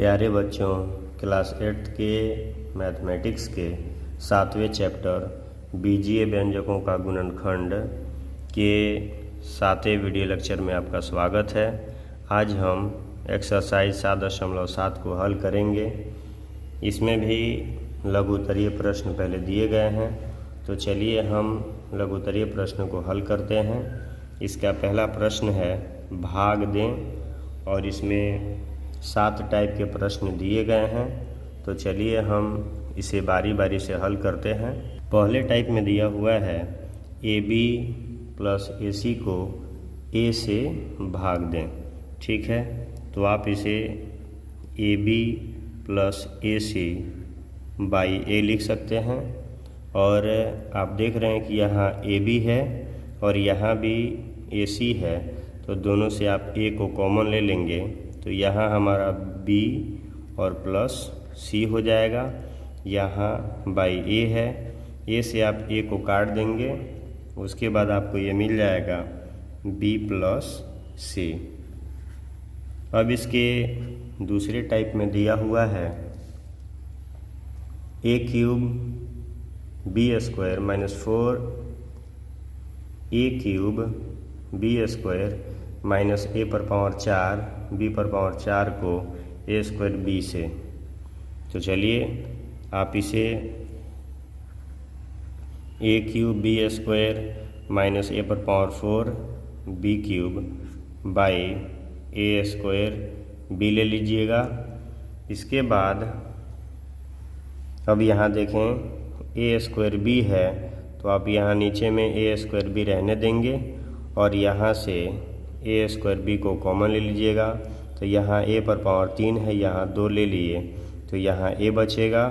प्यारे बच्चों, class 8th के मैथमेटिक्स के 7वें चैप्टर बीजीय व्यंजकों का गुणनखंड के 7वें वीडियो लेक्चर में आपका स्वागत है। आज हम एक्सरसाइज 7.7 को हल करेंगे। इसमें भी लघुत्तरीय प्रश्न पहले दिए गए हैं, तो चलिए हम लघुत्तरीय प्रश्न को हल करते हैं। इसका पहला प्रश्न है भाग दें, और इसमें 7 टाइप के प्रश्न दिए गए हैं, तो चलिए हम इसे बारी बारी से हल करते हैं। पहले टाइप में दिया हुआ है AB प्लस AC को A से भाग दें। ठीक है, तो आप इसे AB plus AC by A लिख सकते हैं। और आप देख रहे हैं कि यहाँ AB है और यहाँ भी AC है, तो दोनों से आप A को कॉमन ले लेंगे, तो यहाँ हमारा B और प्लस C हो जाएगा। यहाँ बाई A है, A से आप A को काट देंगे, उसके बाद आपको ये मिल जाएगा B प्लस C। अब इसके दूसरे टाइप में दिया हुआ है A cube B square minus 4A cube B square minus A पर पावर 4 B पर पावर 4 को A स्क्वायर B से। तो चलिए आप इसे A cube B square minus A पर power 4 B cube by A square B ले लीजिएगा। इसके बाद अब यहाँ देखें A स्क्वायर B है, तो आप यहाँ नीचे में A स्क्वायर B रहने देंगे और यहाँ से A स्क्वायर B को कॉमन ले लीजिएगा। तो यहाँ A पर पावर 3 है, यहाँ 2 ले लिए, तो यहाँ A बचेगा।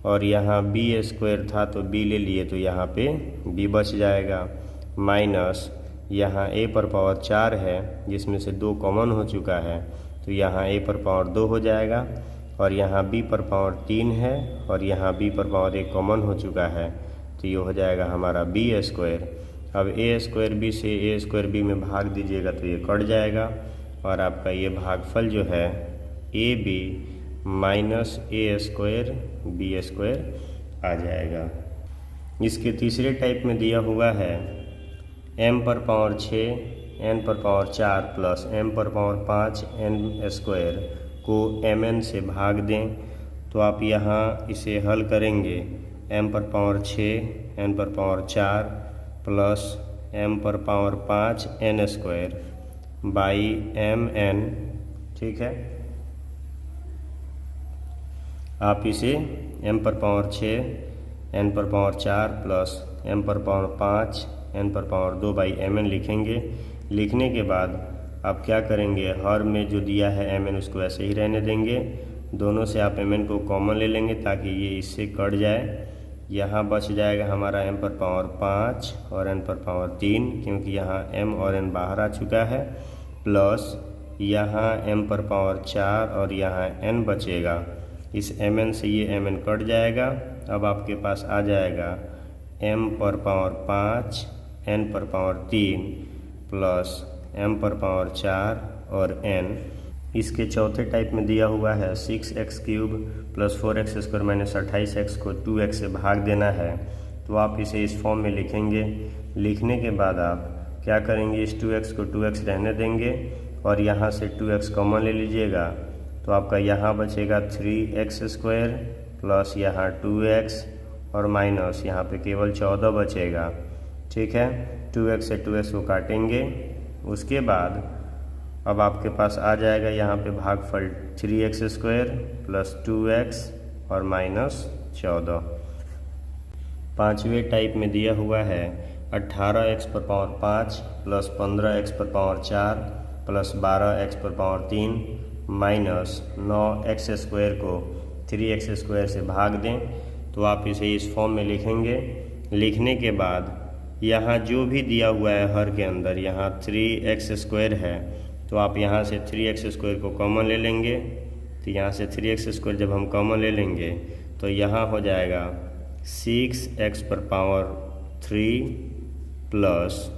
और यहाँ B स्क्वायर था तो B ले लिए, तो यहाँ पे B बच जाएगा। माइनस यहाँ A पर पावर 4 है, जिसमें से 2 कॉमन हो चुका है, तो यहाँ A पर पावर 2 हो जाएगा। और यहाँ B पर पावर 3 है और यहाँ B पर पावर 1 कॉमन हो चुका है, तो ये हो जाएगा हमारा B स्क्वायर। अब A स्क्वायर B से A स्क्वायर B में भाग दीजिएगा तो ये कट जाएगा, और आपका ये भागफल जो है AB minus A square B square आ जाएगा। इसके तीसरे टाइप में दिया हुआ है M पर पावर 6 N पर पावर 4 प्लस M पर पावर 5 N स्क्वायर को Mn से भाग दें। तो आप यहाँ इसे हल करेंगे M पर पावर 6 N पर पावर 4 प्लस M पर power 5 N square by Mn। ठीक है, आप इसे M पर पावर 6 N पर पावर 4 प्लस M पर पावर 5 N पर पावर 2 बाई Mn लिखेंगे। लिखने के बाद आप क्या करेंगे, हर में जो दिया है Mn उसको ऐसे ही रहने देंगे। दोनों से आप Mn को कॉमन ले लेंगे ताकि ये इससे कट जाए। यहाँ बच जाएगा हमारा M पर पावर 5 और N पर पावर 3, क्योंकि यहाँ M और N बाहर आ चुका है, प्लस यहाँ M पर पावर 4 और यहाँ N बचेगा। इस Mn से ये Mn कट जाएगा। अब आपके पास आ जाएगा M पर पावर 5 N पर पावर 3 प्लस M पर पावर 4 और N। इसके चौथे टाइप में दिया हुआ है 6x cube plus 4x square minus 28x को 2x से भाग देना है। तो आप इसे इस फॉर्म में लिखेंगे। लिखने के बाद आप क्या करेंगे, इस 2x को 2x रहने देंगे और यहाँ से 2x कॉमन ले लीजिएगा। तो आपका यहाँ बचेगा 3x स्क्वायर प्लस यहाँ 2x और माइनस यहाँ पे केवल 14 बचेगा। ठीक है, 2x से 2x को काटेंगे। उसके बाद अब आपके पास आ जाएगा यहाँ पे भागफल 3x स्क्वायर प्लस 2x और माइनस 14। पांचवें टाइप में दिया हुआ है 18x पर पावर 5 प्लस 15x पर पावर 4 प्लस 12x पर पावर 3 माइनस 9x स्क्वायर को 3x स्क्वायर से भाग दें। तो आप इसे इस फॉर्म में लिखेंगे। लिखने के बाद यहाँ जो भी दिया हुआ है हर के अंदर, यहाँ 3x स्क्वायर है, तो आप यहाँ से 3x स्क्वायर को कॉमन ले लेंगे। तो यहाँ से 3x स्क्वायर जब हम कॉमन ले लेंगे तो यहाँ हो जाएगा 6x पर पावर 3 प्लस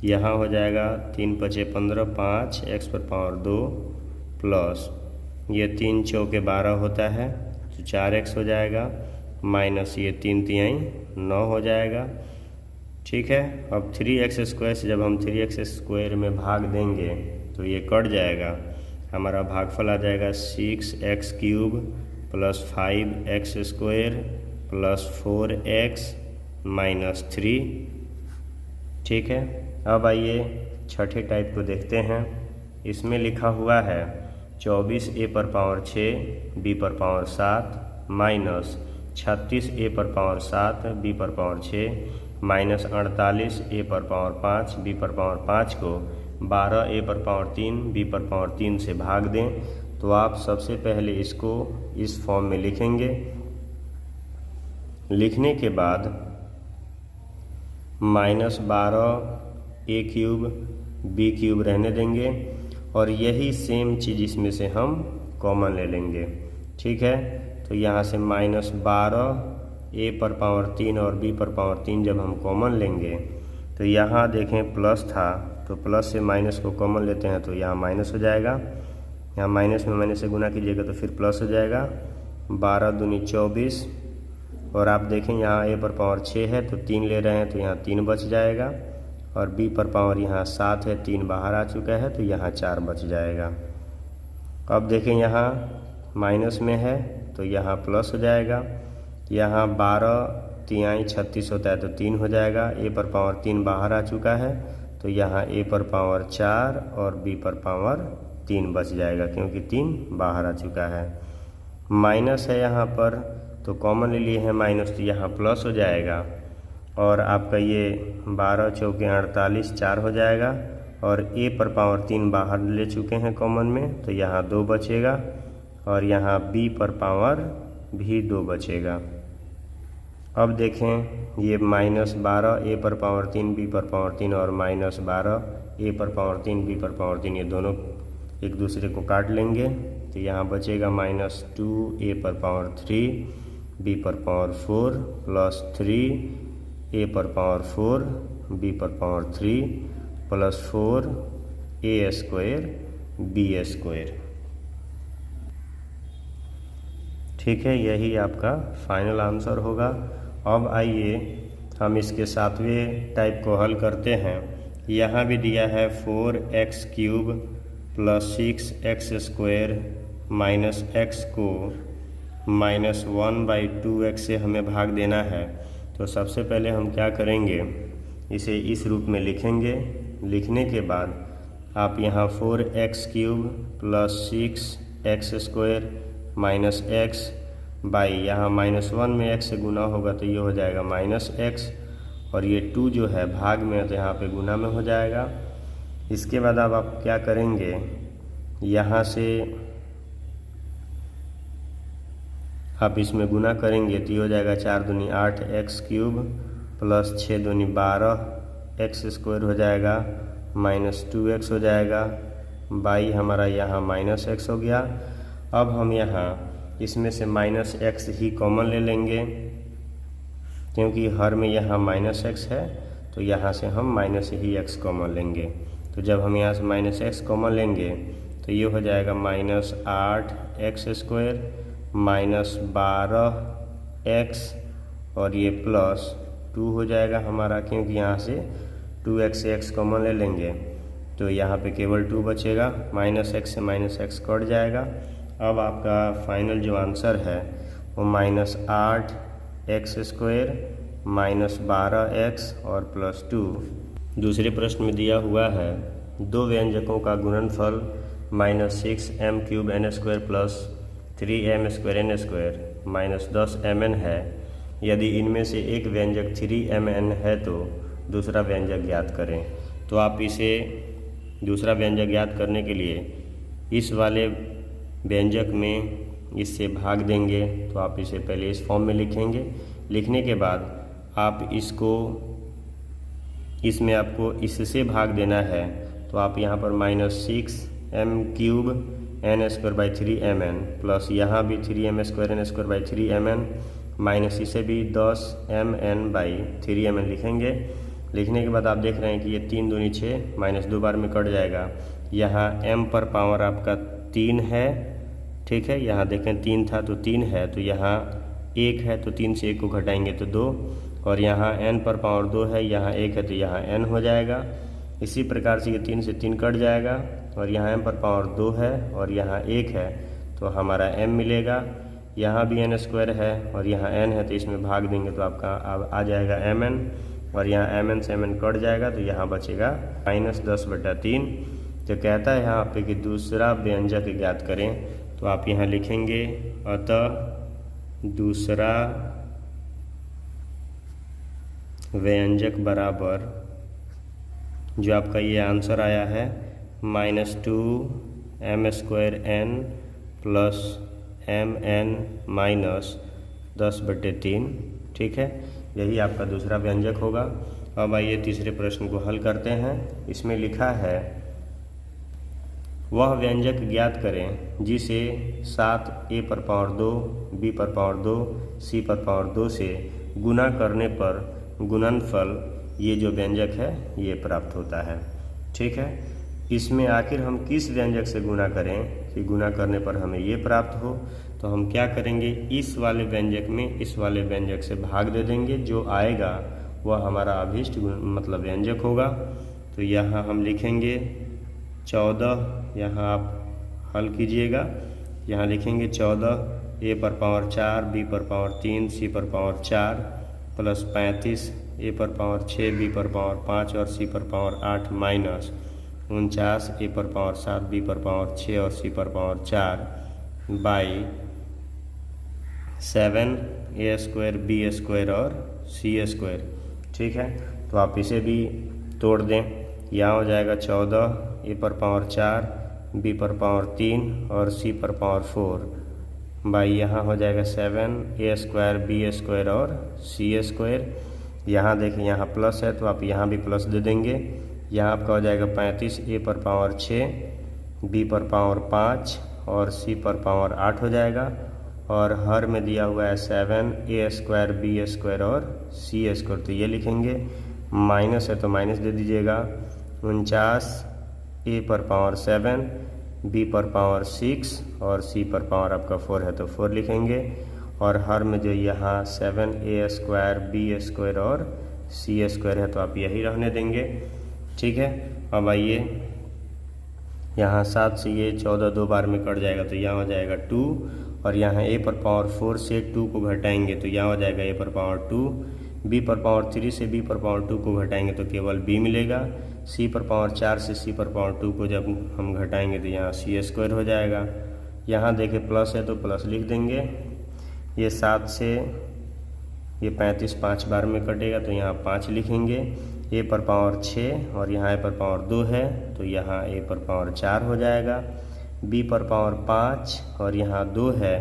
यहाँ हो जाएगा 3 × 5 = 15 5x पर पावर 2 प्लस ये 3 चौके 12 होता है तो 4x हो जाएगा, माइनस ये 3 तिहाई 9 हो जाएगा। ठीक है, अब 3x² से जब हम 3x² में भाग देंगे तो ये कट जाएगा, हमारा भागफल आ जाएगा 6x³ plus 5x² plus 4x minus 3। ठीक है, अब आइए छठे टाइप को देखते हैं। इसमें लिखा हुआ है 24a⁻6 b⁻7 minus 36a⁻7 b⁻6 minus 48a⁻5 b⁻5 को 12a⁻3 b⁻3 से भाग दें। तो आप सबसे पहले इसको इस फॉर्म में लिखेंगे। लिखने के बाद -12a³ b³ रहने देंगे और यही सेम चीज़ इसमें से हम कॉमन ले लेंगे। ठीक है, तो यहाँ से -12a⁻3 और b⁻3 जब हम कॉमन लेंगे तो यहाँ देखें प्लस था तो प्लस से माइनस को कॉमन लेते हैं तो यहाँ माइनस हो जाएगा, यहाँ माइनस में माइनस से गुना कीजिएगा तो फिर प्लस हो जाएगा। 12 दूनी 24 और आप देखें यहाँ a⁻6 है तो 3 ले रहे हैं तो यहाँ 3 बच जाएगा और b⁻ यहाँ 7 है, 3 बाहर आ चुका है तो यहाँ 4 बच जाएगा। अब देखें यहाँ माइनस में है तो यहाँ प्लस हो जाएगा। यहाँ 12 तिहाई 36 होता है तो 3 हो जाएगा, a⁻3 बाहर आ चुका है तो यहाँ a⁻4 और b⁻3 बच जाएगा क्योंकि 3 बाहर आ चुका है। माइनस है यहाँ पर तो कॉमन ले लिए हैं माइनस तो यहाँ प्लस हो जाएगा और आपका ये 12 चौके 48 4 हो जाएगा और a⁻3 बाहर ले चुके हैं कॉमन में तो यहाँ 2 बचेगा और यहाँ b⁻ भी 2 बचेगा। अब देखें ये -12 a⁻3 b⁻3 और -12 a⁻3 b⁻3 ये दोनों एक दूसरे को काट लेंगे तो यहाँ बचेगा -2a⁻3 b⁻4 plus 3a⁻4 b⁻3 plus 4a² b²। ठीक है, यही आपका फाइनल आंसर होगा। अब आइए हम इसके 7वें टाइप को हल करते हैं। यहाँ भी दिया है 4x³ plus 6x² minus x को -1/2x से हमें भाग देना है। तो सबसे पहले हम क्या करेंगे, इसे इस रूप में लिखेंगे। लिखने के बाद आप यहाँ 4x³ plus 6x² minus x by यहाँ -1 में x से गुना होगा तो ये हो जाएगा -x और ये 2 जो है भाग में है तो यहाँ पे गुना में हो जाएगा। इसके बाद अब आप क्या करेंगे, यहाँ से आप इसमें गुना करेंगे तो ये हो जाएगा 4 दूनी 8x³ प्लस 6 दूनी 12x² हो जाएगा -2x हो जाएगा बाई हमारा यहाँ -x हो गया। अब हम यहाँ इसमें से -x ही कॉमन ले लेंगे क्योंकि हर में यहाँ -x है तो यहाँ से हम माइनस ही x कॉमन लेंगे। तो जब हम यहाँ से -x कॉमन लेंगे तो ये हो जाएगा -8x² -12x और ये प्लस 2 हो जाएगा हमारा क्योंकि यहाँ से 2x से x कॉमन ले लेंगे तो यहाँ पे केवल 2 बचेगा, -x से -x कट जाएगा। अब आपका फाइनल जो आंसर है वो -8x² -12x और प्लस 2। दूसरे प्रश्न में दिया हुआ है दो व्यंजकों का गुणनफल -6m³ n² plus 3m² n² -10mn है। यदि इनमें से एक व्यंजक 3mn है तो दूसरा व्यंजक ज्ञात करें। तो आप इसे दूसरा व्यंजक ज्ञात करने के लिए इस वाले व्यंजक में इससे भाग देंगे। तो आप इसे पहले इस फॉर्म में लिखेंगे। लिखने के बाद आप इसको इसमें आपको इससे भाग देना है तो आप यहाँ पर -6m³ n²/3mn प्लस यहाँ भी 3m² n²/3mn माइनस इसे भी 10mn/3mn लिखेंगे। लिखने के बाद आप देख रहे हैं कि ये 3 दूनी 6 -2 बार में कट जाएगा। यहाँ m पर पावर आपका 3 है ठीक है। यहाँ देखें 3 था तो 3 है, तो यहाँ 1 है तो 3 से 1 को घटाएंगे तो 2, और यहाँ n पर पावर 2 है, यहाँ 1 है तो यहाँ n हो जाएगा। इसी प्रकार से ये 3 से 3 कट जाएगा, और यहाँ m पर पावर 2 है और यहाँ 1 है तो हमारा m मिलेगा। यहाँ भी n स्क्वायर है और यहाँ n है तो इसमें भाग देंगे तो आपका अब आ जाएगा mn, और यहाँ mn से mn कट जाएगा तो यहाँ बचेगा -10/3। तो कहता है यहाँ पे कि दूसरा व्यंजक ज्ञात करें, तो आप यहाँ लिखेंगे अतः दूसरा व्यंजक बराबर, जो आपका ये आंसर आया है -2m² n प्लस mn -10/3। ठीक है, यही आपका दूसरा व्यंजक होगा। अब आइए तीसरे प्रश्न को हल करते हैं। इसमें लिखा है वह व्यंजक ज्ञात करें जिसे 7a पर पावर 2, b पर पावर 2, c पर पावर 2 से गुना करने पर गुणनफल, ये जो व्यंजक है ये प्राप्त होता है। ठीक है, इसमें आखिर हम किस व्यंजक से गुना करें कि गुना करने पर हमें ये प्राप्त हो, तो हम क्या करेंगे, इस वाले व्यंजक में इस वाले व्यंजक से भाग दे देंगे, जो आएगा वह हमारा अभीष्ट मतलब व्यंजक होगा। तो यहाँ हम लिखेंगे 14, यहाँ आप हल कीजिएगा, यहाँ लिखेंगे 14 a पर पावर 4, b पर पावर 3, c पर पावर 4 प्लस 35 a पर पावर 6, b पर पावर 5 और c पर पावर 8 माइनस 49 a पर पावर 7, b पर पावर 6 और c पर पावर 4 बाई 7 a² b² और c²। ठीक है, तो आप इसे भी तोड़ दें। यहाँ हो जाएगा 14 a पर पावर 4, b पर पावर 3 और c पर पावर 4 बाई यहाँ हो जाएगा 7 a² b² और c²। यहाँ देखिए यहाँ प्लस है तो आप यहाँ भी प्लस दे देंगे। यहाँ आपका हो जाएगा 35 a पर पावर 6, b पर पावर 5 और c पर पावर 8 हो जाएगा, और हर में दिया हुआ है 7 a² b² और c²। तो ये लिखेंगे, माइनस है तो माइनस दे दीजिएगा। 49 a पर पावर 7, b पर पावर 6 और c पर पावर आपका 4 है तो 4 लिखेंगे, और हर में जो यहाँ 7 a² b² और c² है तो आप यही रहने देंगे। ठीक है, अब आइए यहाँ 7 से ये 14 दो बार में कट जाएगा तो यहाँ हो जाएगा 2, और यहाँ a पर पावर 4 से 2 को घटाएंगे तो यहाँ हो जाएगा a पर पावर 2, b पर पावर 3 से b पर पावर 2 को घटाएंगे तो केवल b मिलेगा, c पर पावर 4 से c पर पावर 2 को जब हम घटाएंगे तो यहाँ c² हो जाएगा। यहाँ देखिए प्लस है तो प्लस लिख देंगे। ये 7 से ये 35 5 बार में कटेगा तो यहाँ 5 लिखेंगे। a पर पावर 6 और यहाँ a पर पावर 2 है तो यहाँ a पर पावर 4 हो जाएगा, b पर पावर 5 और यहाँ 2 है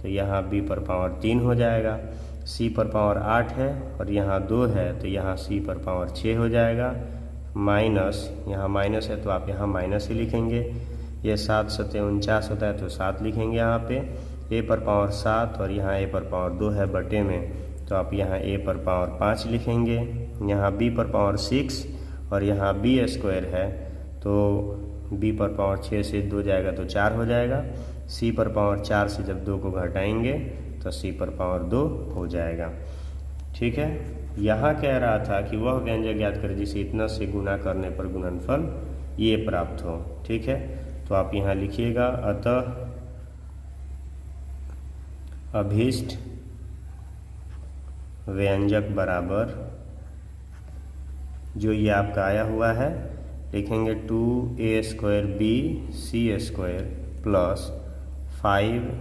तो यहाँ b पर पावर 3 हो जाएगा, c पर पावर 8 है और यहाँ 2 है तो यहाँ c पर पावर 6 हो जाएगा, माइनस यहाँ माइनस है तो आप यहाँ माइनस ही लिखेंगे। ये 7 सत्ते 49 होता है तो 7 लिखेंगे यहाँ पे। a पर पावर 7 और यहाँ a पर पावर 2 है बटे में तो आप यहाँ a पर पावर 5 लिखेंगे। यहाँ b पर पावर 6 और यहाँ b² है तो b पर पावर 6 से 2 जाएगा तो 4 हो जाएगा, c पर पावर 4 से जब 2 को घटाएंगे तो c पर पावर 2 हो जाएगा। ठीक है, यहाँ कह रहा था कि वह व्यंजक ज्ञात करें जिसे इतना से गुना करने पर गुणनफल ये प्राप्त हो। ठीक है, तो आप यहाँ लिखिएगा अतः अभीष्ट व्यंजक बराबर, जो ये आपका आया हुआ है लिखेंगे 2a² b² प्लस 5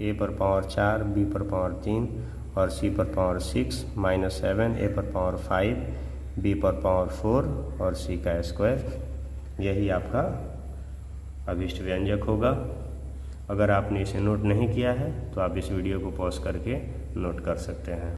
a पर पावर 4, b पर पावर 3 और c पर पावर 6 माइनस 7 a पर पावर 5, b पर पावर 4 और c का स्क्वायर। यही आपका अभीष्ट व्यंजक होगा। अगर आपने इसे नोट नहीं किया है तो आप इस वीडियो को पॉज करके नोट कर सकते हैं।